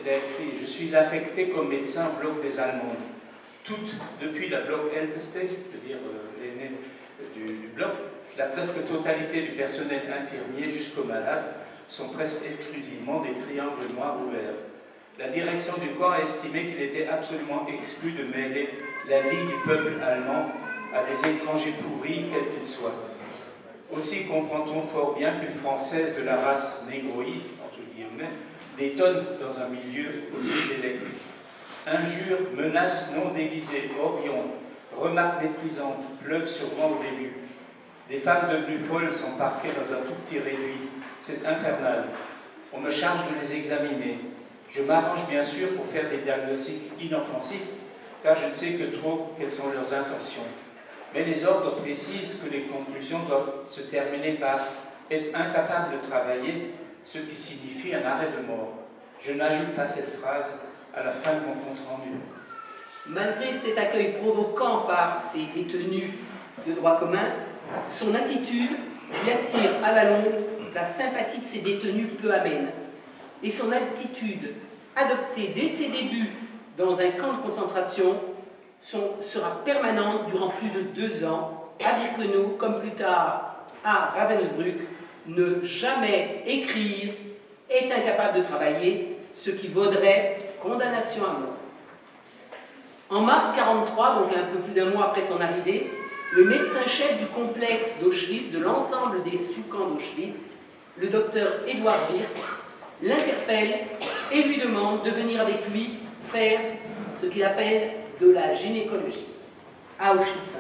il a écrit « Je suis affecté comme médecin au bloc des Allemandes. Toutes, depuis la bloc Älteste, c'est-à-dire l'aîné du bloc, la presque totalité du personnel infirmier jusqu'aux malades sont presque exclusivement des triangles noirs ouverts. La direction du corps a estimé qu'il était absolument exclu de mêler la lie du peuple allemand à des étrangers pourris, quels qu'ils soient. Aussi comprend-on fort bien qu'une Française de la race négroïde, entre guillemets, détonne dans un milieu aussi sélect. Injures, menaces non déguisées, orions, remarques méprisantes pleuvent sur moi au début. Des femmes devenues folles sont parquées dans un tout petit réduit. C'est infernal. On me charge de les examiner. Je m'arrange bien sûr pour faire des diagnostics inoffensifs, car je ne sais que trop quelles sont leurs intentions. Mais les ordres précisent que les conclusions doivent se terminer par être incapable de travailler, ce qui signifie un arrêt de mort. Je n'ajoute pas cette phrase à la fin de mon compte rendu. Malgré cet accueil provoquant par ces détenus de droit commun, son attitude lui attire à la longue la sympathie de ces détenus peu amènes. Et son attitude, adoptée dès ses débuts dans un camp de concentration, sera permanente durant plus de 2 ans, à Birkenau, comme plus tard à Ravensbrück, ne jamais écrire, est incapable de travailler, ce qui vaudrait condamnation à mort. En mars 1943, donc un peu plus d'1 mois après son arrivée, le médecin-chef du complexe d'Auschwitz, de l'ensemble des sous-camps d'Auschwitz, le docteur Édouard Wirth, l'interpelle et lui demande de venir avec lui faire ce qu'il appelle de la gynécologie à Auschwitz.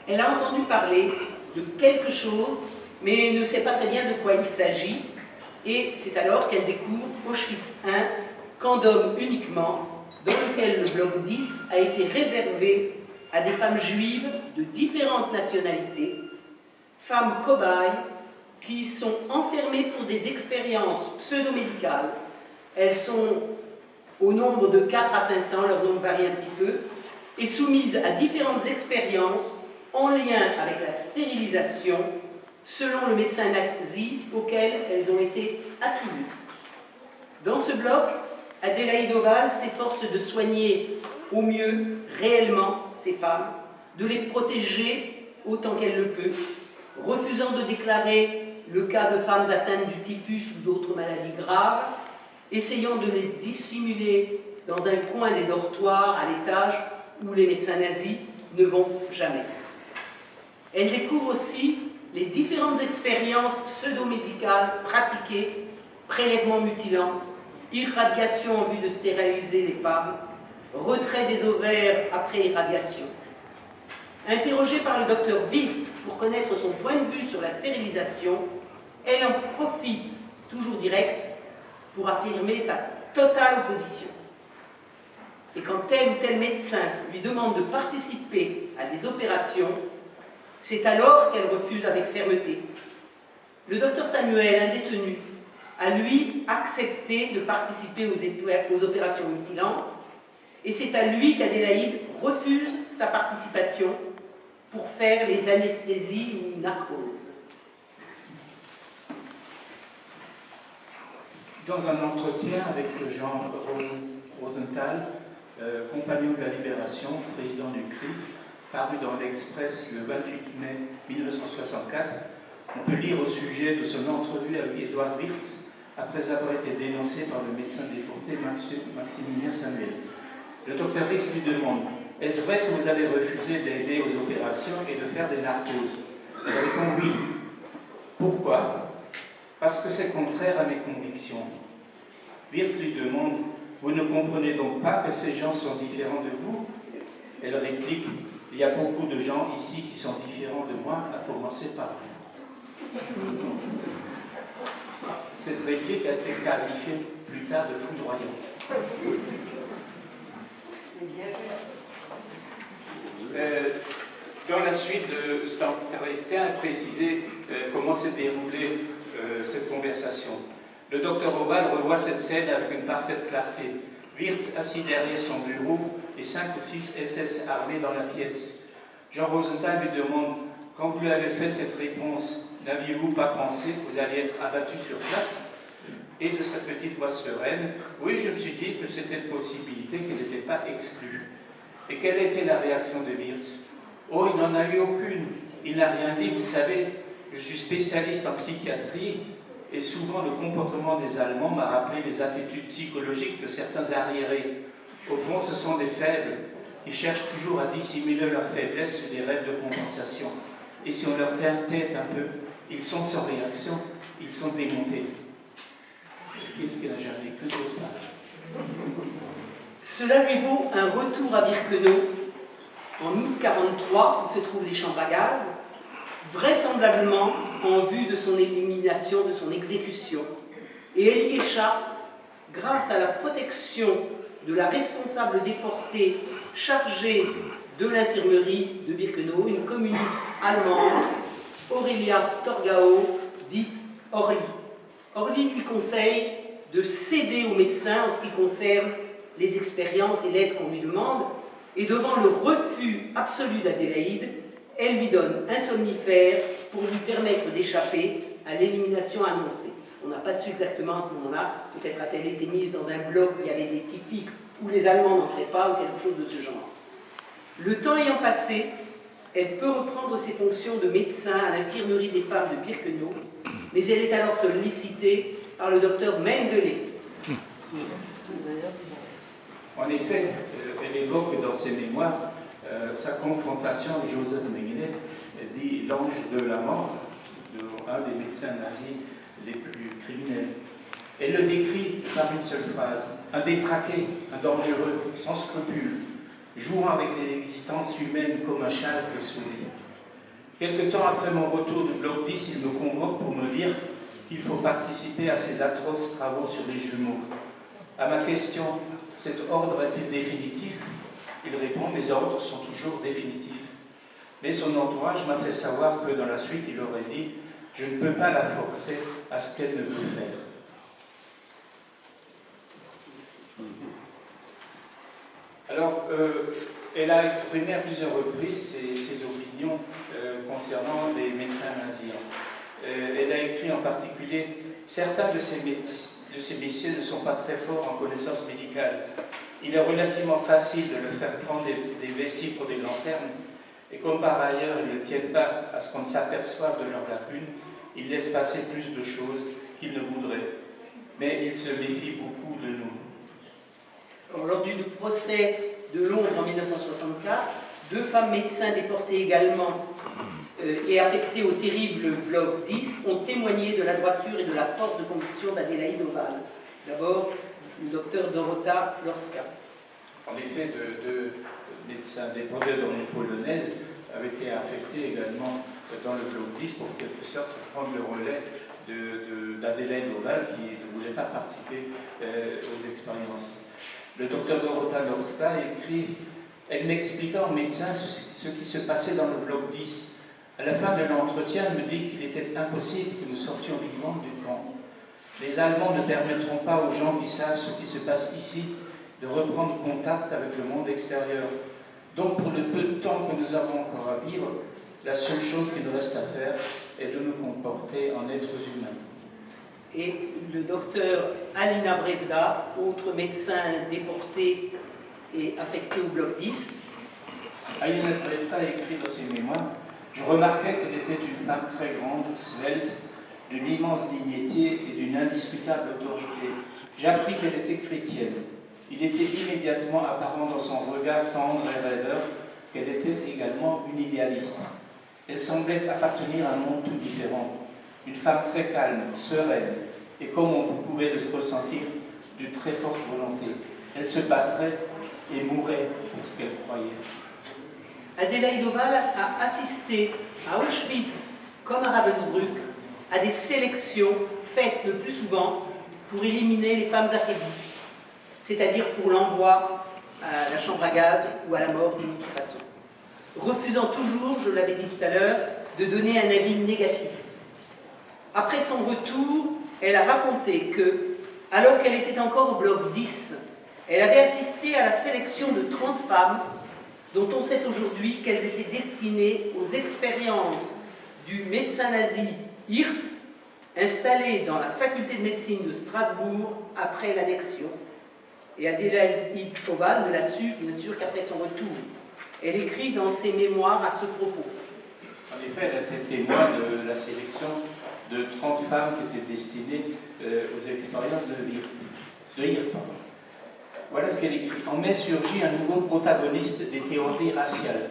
Elle a entendu parler de quelque chose, mais ne sait pas très bien de quoi il s'agit, et c'est alors qu'elle découvre Auschwitz I, camp d'hommes uniquement, dans lequel le bloc 10 a été réservé à des femmes juives de différentes nationalités, femmes cobayes, qui sont enfermées pour des expériences pseudo-médicales. Elles sont au nombre de 4 à 500, leur nombre varie un petit peu, et soumises à différentes expériences en lien avec la stérilisation, selon le médecin nazi auquel elles ont été attribuées. Dans ce bloc, Adélaïde Oval s'efforce de soigner au mieux réellement ces femmes, de les protéger autant qu'elle le peut, refusant de déclarer le cas de femmes atteintes du typhus ou d'autres maladies graves, essayant de les dissimuler dans un coin des dortoirs à l'étage où les médecins nazis ne vont jamais. Elle découvre aussi les différentes expériences pseudo-médicales pratiquées, prélèvements mutilants, irradiation en vue de stériliser les femmes, retrait des ovaires après irradiation. Interrogée par le docteur Wirth pour connaître son point de vue sur la stérilisation, elle en profite, toujours direct, pour affirmer sa totale opposition. Et quand tel ou tel médecin lui demande de participer à des opérations, c'est alors qu'elle refuse avec fermeté. Le docteur Samuel, un détenu, a lui accepté de participer aux opérations mutilantes, et c'est à lui qu'Adélaïde refuse sa participation pour faire les anesthésies ou narcoses. Dans un entretien avec Jean Rosenthal, compagnon de la Libération, président du CRIF, paru dans l'Express le 28 mai 1964, on peut lire au sujet de son entrevue avec Édouard Wirth après avoir été dénoncé par le médecin déporté Maximilien Samuel. Le docteur Wirth lui demande « Est-ce vrai que vous avez refusé d'aider aux opérations et de faire des narcoses ?» Il répond « Oui. » Pourquoi ? Parce que c'est contraire à mes convictions. Wirth lui demande « Vous ne comprenez donc pas que ces gens sont différents de vous ?» Elle réplique « Il y a beaucoup de gens ici qui sont différents de moi, à commencer par vous. » Cette réplique a été qualifiée plus tard de foudroyante. Dans la suite de cet entretien, préciser comment s'est déroulée cette conversation. Le docteur Oval revoit cette scène avec une parfaite clarté. Wirth assis derrière son bureau et 5 ou 6 SS armés dans la pièce. Jean Rosenthal lui demande « Quand vous lui avez fait cette réponse, n'aviez-vous pas pensé que vous alliez être abattu sur place ?» et de sa petite voix sereine, oui, je me suis dit que c'était une possibilité qui n'était pas exclue. Et quelle était la réaction de Wirtz? Oh, il n'en a eu aucune. Il n'a rien dit. Vous savez, je suis spécialiste en psychiatrie et souvent le comportement des Allemands m'a rappelé les attitudes psychologiques de certains arriérés. Au fond, ce sont des faibles qui cherchent toujours à dissimuler leur faiblesse sur des rêves de compensation. Et si on leur tête un peu, ils sont sans réaction, ils sont démontés. Qu'est-ce qu'il n'a jamais cru de ça? Cela lui vaut un retour à Birkenau en 1043, où se trouvent les chambres à gaz, vraisemblablement en vue de son élimination, de son exécution. Et elle y échappe grâce à la protection de la responsable déportée chargée de l'infirmerie de Birkenau, une communiste allemande, Aurelia Torgau, dite Orly. Orly lui conseille de céder aux médecins en ce qui concerne les expériences et l'aide qu'on lui demande, et devant le refus absolu d'Adélaïde, elle lui donne un somnifère pour lui permettre d'échapper à l'élimination annoncée. On n'a pas su exactement à ce moment-là, peut-être a-t-elle été mise dans un bloc où il y avait des typiques où les Allemands n'entraient pas ou quelque chose de ce genre. Le temps ayant passé, elle peut reprendre ses fonctions de médecin à l'infirmerie des femmes de Birkenau, mais elle est alors sollicitée par le docteur Mengele. En effet, elle évoque dans ses mémoires sa confrontation avec Joseph Mengele, dit l'ange de la mort, un des médecins nazis les plus criminels. Elle le décrit par une seule phrase: un détraqué, un dangereux, sans scrupules, jouant avec les existences humaines comme un chat et souris. Quelque temps après mon retour du bloc 10, il me convoque pour me dire qu'il faut participer à ces atroces travaux sur les jumeaux. À ma question, cet ordre est-il définitif? Il répond: mes ordres sont toujours définitifs. Mais son entourage m'a fait savoir que dans la suite, il aurait dit: je ne peux pas la forcer à ce qu'elle ne peut faire. Alors, elle a exprimé à plusieurs reprises ses opinions concernant les médecins nazis. Elle a écrit en particulier: certains de ces messieurs ne sont pas très forts en connaissances médicales. Il est relativement facile de leur faire prendre des vessies pour des lanternes, et comme par ailleurs ils ne tiennent pas à ce qu'on s'aperçoive de leurs lacunes, ils laissent passer plus de choses qu'ils ne voudraient. Mais ils se méfient beaucoup de nous. Lors du procès de Londres en 1964, 2 femmes médecins déportées également et affectées au terrible bloc 10 ont témoigné de la droiture et de la force de conviction d'Adélaïde Oval. D'abord, le docteur Dorota Lorska. En effet, deux médecins déportés dans les Polonaises avaient été affectés également dans le bloc 10 pour quelque sorte prendre le relais d'Adélaïde Oval qui ne voulait pas participer aux expériences. Le docteur Dorota Lorska écrit: elle m'expliqua en médecin ce qui se passait dans le bloc 10. À la fin de l'entretien, elle me dit qu'il était impossible que nous sortions vivants du camp. Les Allemands ne permettront pas aux gens qui savent ce qui se passe ici de reprendre contact avec le monde extérieur. Donc, pour le peu de temps que nous avons encore à vivre, la seule chose qui nous reste à faire est de nous comporter en êtres humains. Et le docteur Alina Brevda, autre médecin déporté et affecté au bloc 10. Alina Brevda a écrit dans ses mémoires: je remarquais qu'elle était une femme très grande, svelte, d'une immense dignité et d'une indiscutable autorité. J'appris qu'elle était chrétienne. Il était immédiatement apparent dans son regard tendre et rêveur qu'elle était également une idéaliste. Elle semblait appartenir à un monde tout différent. Une femme très calme, sereine, et comme on pouvait le ressentir, d'une très forte volonté. Elle se battrait et mourrait pour ce qu'elle croyait. Adélaïde Oval a assisté à Auschwitz comme à Ravensbrück à des sélections faites le plus souvent pour éliminer les femmes affaiblies, c'est-à-dire pour l'envoi à la chambre à gaz ou à la mort d'une autre façon, refusant toujours, je l'avais dit tout à l'heure, de donner un avis négatif. Après son retour, elle a raconté que, alors qu'elle était encore au bloc 10, elle avait assisté à la sélection de 30 femmes dont on sait aujourd'hui qu'elles étaient destinées aux expériences du médecin nazi Hirt installée dans la faculté de médecine de Strasbourg après l'annexion. Et Adélaïde Oval ne l'a su, bien sûr, qu'après son retour. Elle écrit dans ses mémoires à ce propos. En effet, elle était témoin de la sélection de 30 femmes qui étaient destinées aux expériences de Hirt. Voilà ce qu'elle écrit. En mai surgit un nouveau protagoniste des théories raciales.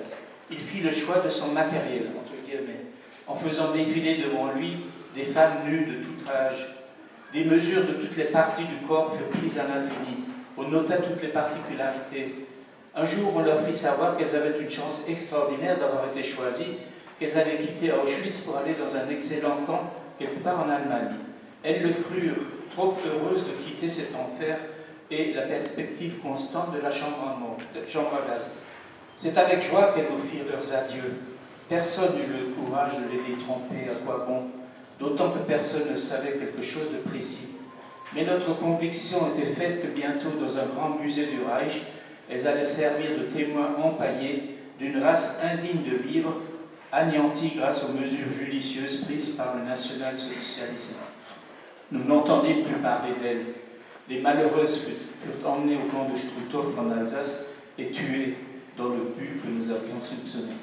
Il fit le choix de son matériel, entre guillemets, en faisant défiler devant lui des femmes nues de tout âge. Des mesures de toutes les parties du corps furent prises à l'infini. On nota toutes les particularités. Un jour, on leur fit savoir qu'elles avaient une chance extraordinaire d'avoir été choisies, qu'elles allaient quitter Auschwitz pour aller dans un excellent camp quelque part en Allemagne. Elles le crurent, trop heureuses de quitter cet enfer et la perspective constante de la chambre à gaz. C'est avec joie qu'elles nous firent leurs adieux. Personne n'eut le courage de les détromper, à quoi bon, d'autant que personne ne savait quelque chose de précis. Mais notre conviction était faite que bientôt, dans un grand musée du Reich, elles allaient servir de témoins empaillés d'une race indigne de vivre, anéantie grâce aux mesures judicieuses prises par le national-socialisme. Nous n'entendions plus parler d'elles. Les malheureuses furent emmenées au camp de Struthof en Alsace et tuées dans le but que nous avions soupçonné.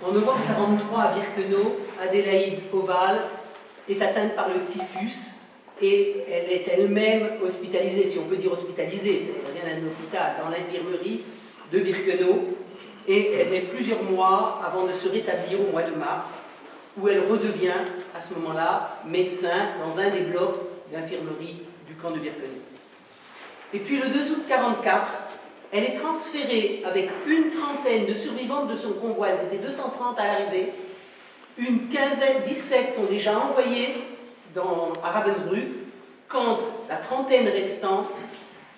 En novembre 1943, à Birkenau, Adélaïde Oval est atteinte par le typhus et elle est elle-même hospitalisée, si on peut dire hospitalisée, c'est rien d'un hôpital, dans l'infirmerie de Birkenau, et elle met plusieurs mois avant de se rétablir au mois de mars, où elle redevient à ce moment-là médecin dans un des blocs d'infirmerie du camp de Birkenau. Et puis le 2 août 1944, elle est transférée avec une trentaine de survivantes de son convoi, elles étaient 230 à l'arrivée, une quinzaine, 17 sont déjà envoyées à Ravensbrück, quand la trentaine restante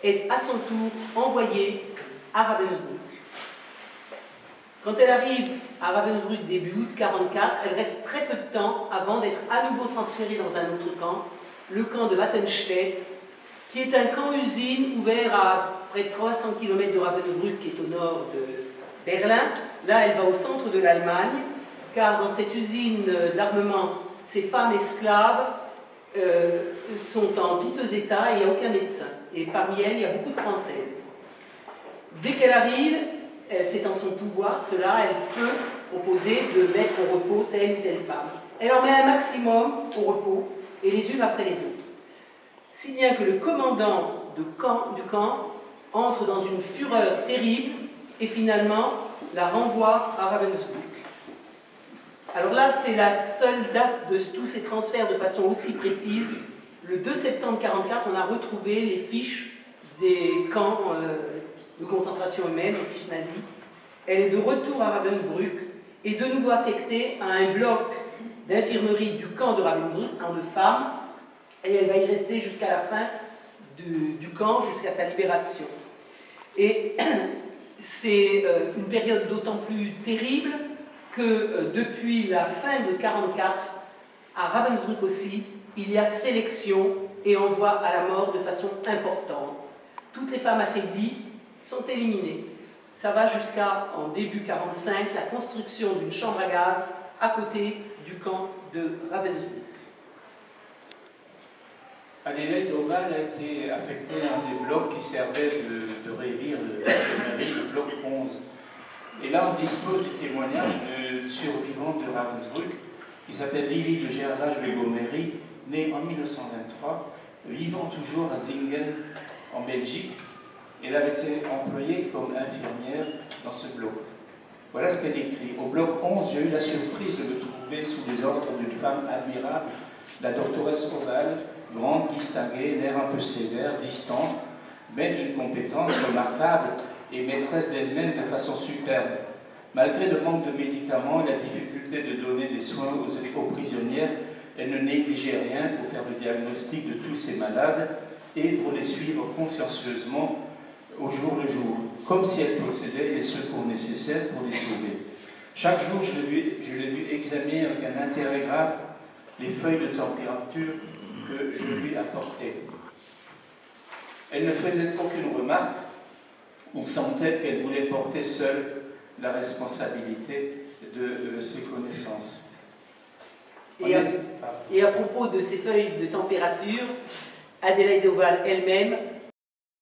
est à son tour envoyée à Ravensbrück. Quand elle arrive à Ravensbrück début août 1944, elle reste très peu de temps avant d'être à nouveau transférée dans un autre camp, le camp de Wattenstedt, qui est un camp-usine ouvert à près de 300 km de Ravensbrück, qui est au nord de Berlin. Là, elle va au centre de l'Allemagne, car dans cette usine d'armement, ces femmes esclaves sont en piteux état et il n'y a aucun médecin. Et parmi elles, il y a beaucoup de Françaises. Dès qu'elle arrive, c'est en son pouvoir, cela, elle peut proposer de mettre au repos telle ou telle femme. Elle en met un maximum au repos, et les unes après les autres. Si bien que le commandant du camp entre dans une fureur terrible et finalement la renvoie à Ravensbrück. Alors là, c'est la seule date de tous ces transferts de façon aussi précise. Le 2 septembre 1944, on a retrouvé les fiches des camps de concentration humaine, les fiches nazies. Elle est de retour à Ravensbrück et de nouveau affectée à un bloc d'infirmerie du camp de Ravensbrück, camp de femmes, et elle va y rester jusqu'à la fin du camp, jusqu'à sa libération. Et c'est une période d'autant plus terrible que depuis la fin de 1944, à Ravensbrück aussi, il y a sélection et envoi à la mort de façon importante. Toutes les femmes affaiblies sont éliminées. Ça va jusqu'à, en début 1945, la construction d'une chambre à gaz à côté du camp de Ravensbrück. Adélaïde Oval a été affectée à un des blocs qui servait de révire de l'infirmerie, le bloc 11. Et là, on dispose du témoignage de survivante de Ravensbrück, qui s'appelle Lili de Gerlach-Legomery, née en 1923, vivant toujours à Zingen, en Belgique. Elle avait été employée comme infirmière dans ce bloc. Voilà ce qu'elle écrit. Au bloc 11, j'ai eu la surprise de me trouver sous les ordres d'une femme admirable, la doctoresse Oval, grande, distinguée, l'air un peu sévère, distante, mais d'une compétence remarquable et maîtresse d'elle-même de façon superbe. Malgré le manque de médicaments et la difficulté de donner des soins aux prisonnières, elle ne négligeait rien pour faire le diagnostic de tous ces malades et pour les suivre consciencieusement au jour le jour, comme si elle possédait les secours nécessaires pour les sauver. Chaque jour, je l'ai vu examiner avec un intérêt grave les feuilles de température que je lui apportais. Elle ne faisait aucune remarque. On sentait qu'elle voulait porter seule la responsabilité de ses connaissances. Et à propos de ces feuilles de température, Adélaïde Oval elle-même